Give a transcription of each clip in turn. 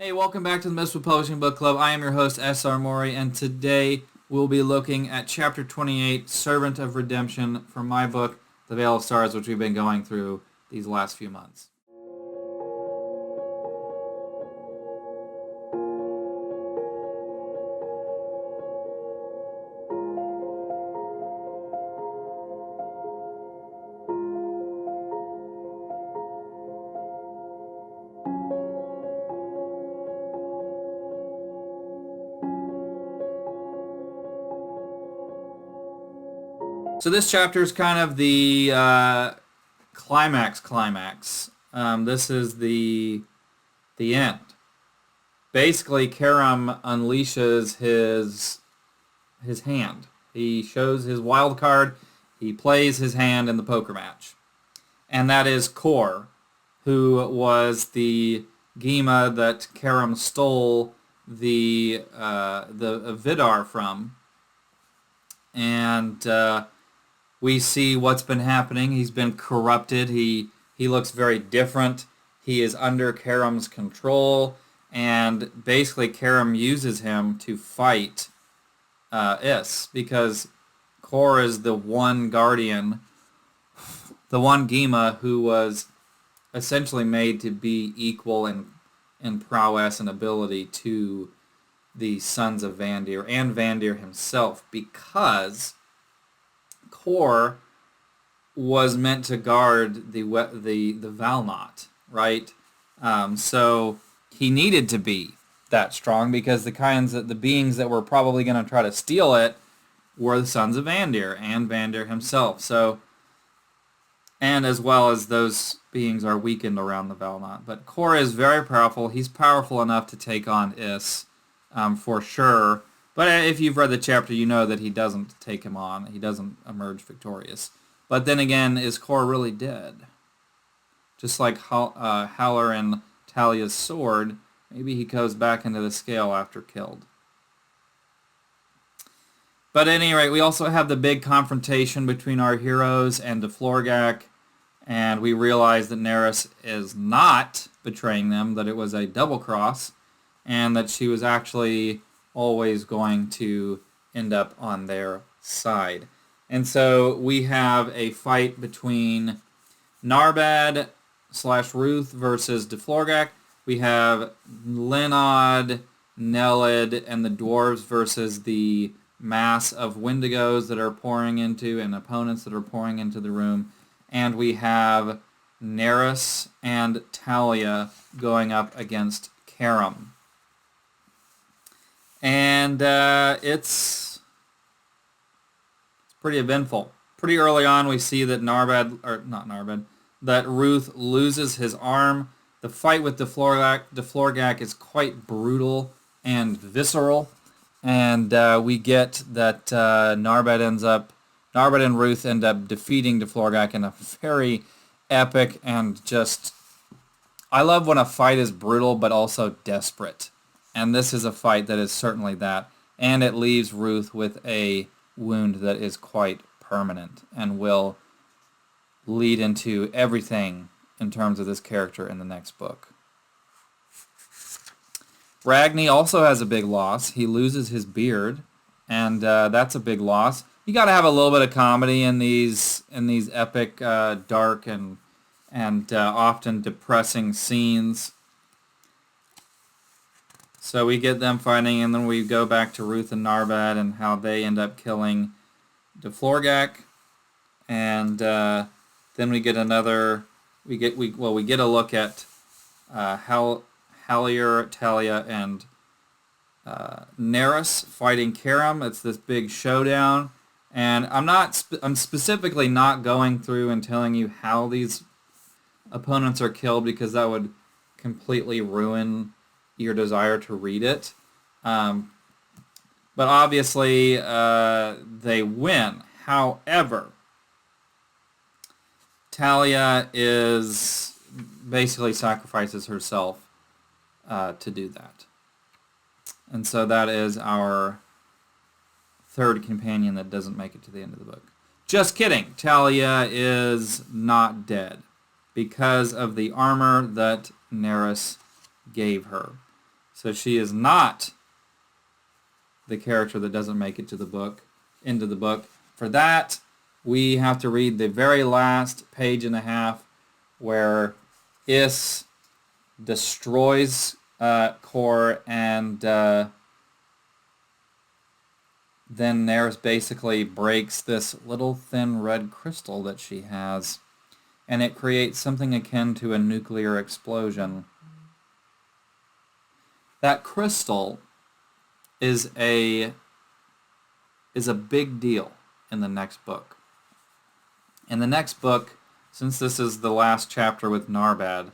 Hey, welcome back to the Mistwood Publishing Book Club. I am your host, S.R. Mowry, and today we'll be looking at Chapter 28, Servant of Redemption, from my book, The Veil of Stars, which we've been going through these last few months. So this chapter is kind of the climax. This is the end. Basically, Karam unleashes his hand. He shows his wild card. He plays his hand in the poker match, and that is Kor, who was the Gema that Karam stole the Vidar from, and we see what's been happening. He's been corrupted. He looks very different. He is under Karam's control, and basically Karam uses him to fight Is, because Kor is the one guardian, the one Gema who was essentially made to be equal in prowess and ability to the sons of Vandir and Vandir himself, because Kor was meant to guard the Valnot, right? So he needed to be that strong, because the beings that were probably going to try to steal it were the sons of Vandir and Vandir himself. So, and as well as those beings are weakened around the Valnot. But Kor is very powerful. He's powerful enough to take on Is, for sure. But if you've read the chapter, you know that he doesn't take him on. He doesn't emerge victorious. But then again, is Kor really dead? Just like Haller and Talia's sword, maybe he goes back into the scale after killed. But at any rate, we also have the big confrontation between our heroes and Deflorgak, and we realize that Neris is not betraying them, that it was a double cross, and that she was actually always going to end up on their side. And so we have a fight between Narbad/Ruth versus Deflorgak. We have Lenod, Nelid, and the dwarves versus the mass of Wendigos that are pouring into, and opponents that are pouring into the room. And we have Neris and Talia going up against Karam. And it's pretty eventful. Pretty early on, we see that that Ruth loses his arm. The fight with Deflorgak is quite brutal and visceral, and we get that Narbad and Ruth end up defeating Deflorgak in a very epic and just... I love when a fight is brutal but also desperate. And this is a fight that is certainly that. And it leaves Ruth with a wound that is quite permanent and will lead into everything in terms of this character in the next book. Ragni also has a big loss. He loses his beard, and that's a big loss. You got to have a little bit of comedy in these epic, dark, and often depressing scenes. So we get them fighting, and then we go back to Ruth and Narbad and how they end up killing Deflorgak, and then we get we get a look at Hallier, Talia, and Neris fighting Karam. It's this big showdown, and I'm specifically not going through and telling you how these opponents are killed, because that would completely ruin your desire to read it. But obviously they win. However, Talia basically sacrifices herself to do that. And so that is our third companion that doesn't make it to the end of the book. Just kidding. Talia is not dead because of the armor that Neris gave her. So she is not the character that doesn't make it to the book, into the book. For that, we have to read the very last page and a half where Is destroys Kor, and then Nerys basically breaks this little thin red crystal that she has, and it creates something akin to a nuclear explosion. That crystal is a big deal in the next book. In the next book, since this is the last chapter with Narbad,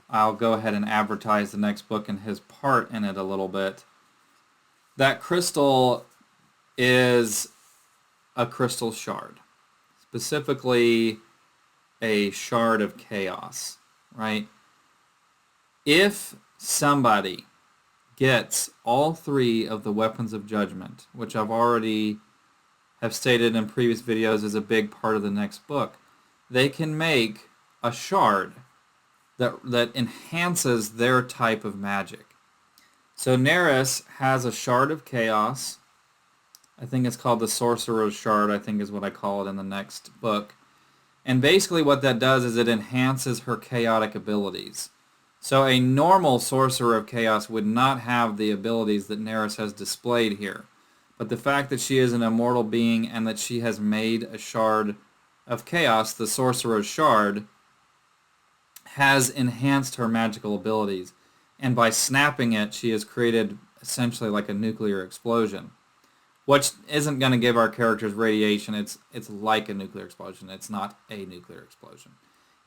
I'll go ahead and advertise the next book and his part in it a little bit. That crystal is a crystal shard, specifically a shard of chaos, right? If somebody gets all three of the weapons of judgment, which I've already have stated in previous videos is a big part of the next book, they can make a shard that enhances their type of magic. So Nerys has a shard of chaos. I think it's called the Sorcerer's Shard, I think is what I call it in the next book. And basically what that does is it enhances her chaotic abilities. So a normal Sorcerer of Chaos would not have the abilities that Nerys has displayed here. But the fact that she is an immortal being and that she has made a shard of chaos, the Sorcerer's Shard, has enhanced her magical abilities. And by snapping it, she has created essentially like a nuclear explosion. Which isn't going to give our characters radiation. It's like a nuclear explosion. It's not a nuclear explosion.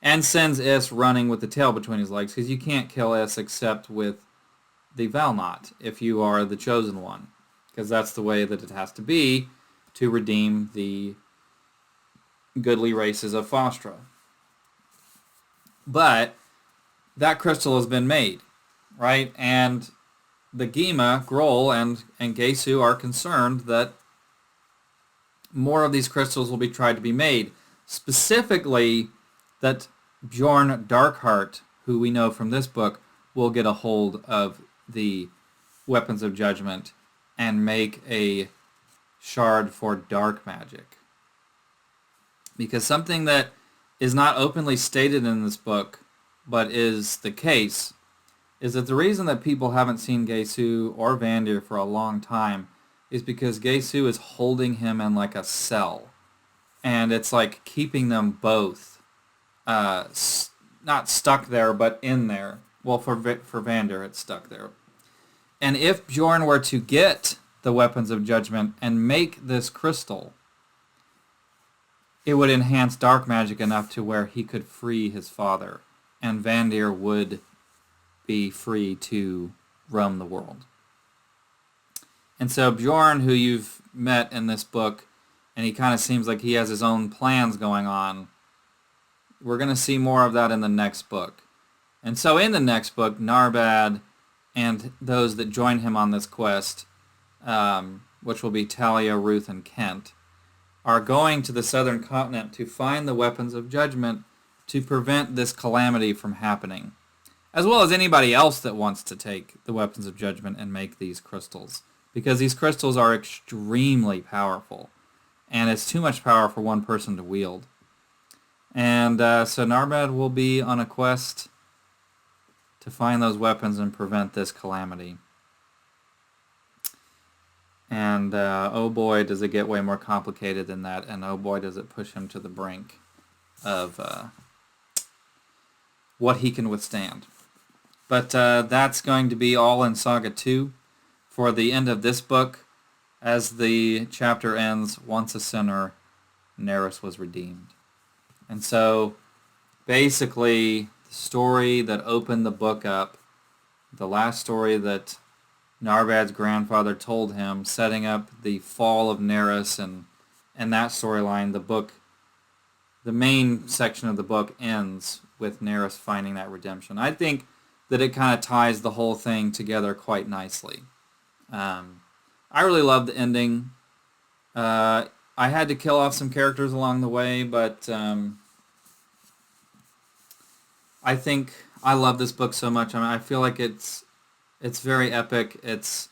And sends Is running with the tail between his legs, because you can't kill Is except with the Valnot if you are the chosen one. Because that's the way that it has to be to redeem the goodly races of Fostra. But that crystal has been made, right? And the Gima, Grohl, and Gesu are concerned that more of these crystals will be tried to be made. Specifically, that Bjorn Darkheart, who we know from this book, will get a hold of the weapons of judgment and make a shard for dark magic. Because something that is not openly stated in this book, but is the case, is that the reason that people haven't seen Gesu or Vandir for a long time is because Gesu is holding him in like a cell. And it's like keeping them both not stuck there, but in there. Well, for Vandir, it's stuck there. And if Bjorn were to get the weapons of judgment and make this crystal, it would enhance dark magic enough to where he could free his father, and Vandir would be free to roam the world. And so Bjorn, who you've met in this book, and he kind of seems like he has his own plans going on, we're going to see more of that in the next book. And so in the next book, Narbad and those that join him on this quest, which will be Talia, Ruth, and Kent, are going to the southern continent to find the weapons of judgment to prevent this calamity from happening, as well as anybody else that wants to take the weapons of judgment and make these crystals, because these crystals are extremely powerful, and it's too much power for one person to wield. And so Narbad will be on a quest to find those weapons and prevent this calamity. And oh boy, does it get way more complicated than that, and oh boy, does it push him to the brink of what he can withstand. But that's going to be all in Saga 2 for the end of this book, as the chapter ends, once a sinner, Nerys was redeemed. And so, basically, the story that opened the book up, the last story that Narbad's grandfather told him, setting up the fall of Nerys and that storyline, the main section of the book ends with Nerys finding that redemption. I think that it kind of ties the whole thing together quite nicely. I really love the ending. I had to kill off some characters along the way, but I think I love this book so much. I mean, I feel like it's It's very epic. It's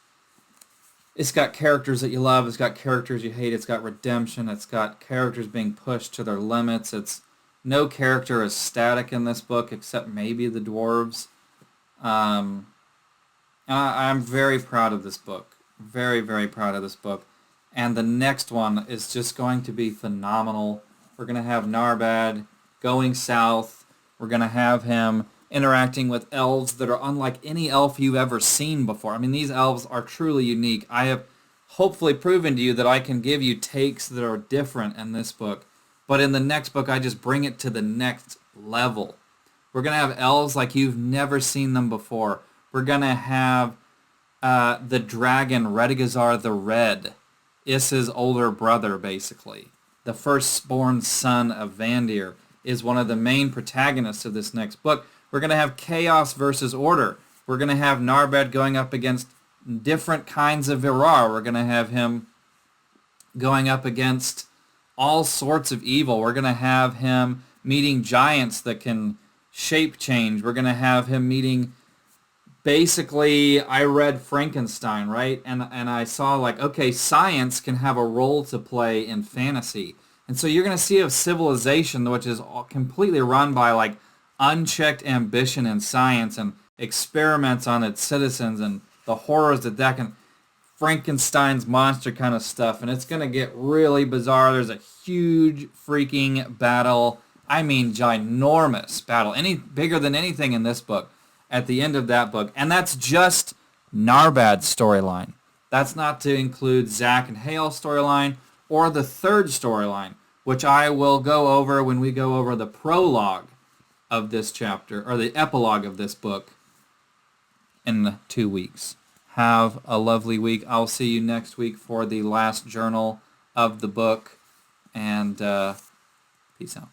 got characters that you love. It's got characters you hate. It's got redemption. It's got characters being pushed to their limits. No character is static in this book except maybe the dwarves. I'm very proud of this book. Very, very proud of this book. And the next one is just going to be phenomenal. We're going to have Narbad going south. We're going to have him interacting with elves that are unlike any elf you've ever seen before. I mean, these elves are truly unique. I have hopefully proven to you that I can give you takes that are different in this book. But in the next book, I just bring it to the next level. We're going to have elves like you've never seen them before. We're going to have the dragon Redegazar the Red, Issa's older brother, basically. The firstborn son of Vandir is one of the main protagonists of this next book. We're going to have chaos versus order. We're going to have Narbad going up against different kinds of Virar. We're going to have him going up against all sorts of evil. We're going to have him meeting giants that can shape change. We're going to have him meeting... Basically, I read Frankenstein, right? And I saw, like, okay, science can have a role to play in fantasy. And so you're going to see a civilization which is completely run by, like, unchecked ambition in science and experiments on its citizens and the horrors that can... Frankenstein's monster kind of stuff. And it's going to get really bizarre. There's a huge freaking battle. I mean, ginormous battle. Bigger than anything in this book. At the end of that book. And that's just Narbad's storyline. That's not to include Zack and Hale's storyline or the third storyline, which I will go over when we go over the prologue of this chapter, or the epilogue of this book in 2 weeks. Have a lovely week. I'll see you next week for the last journal of the book. And peace out.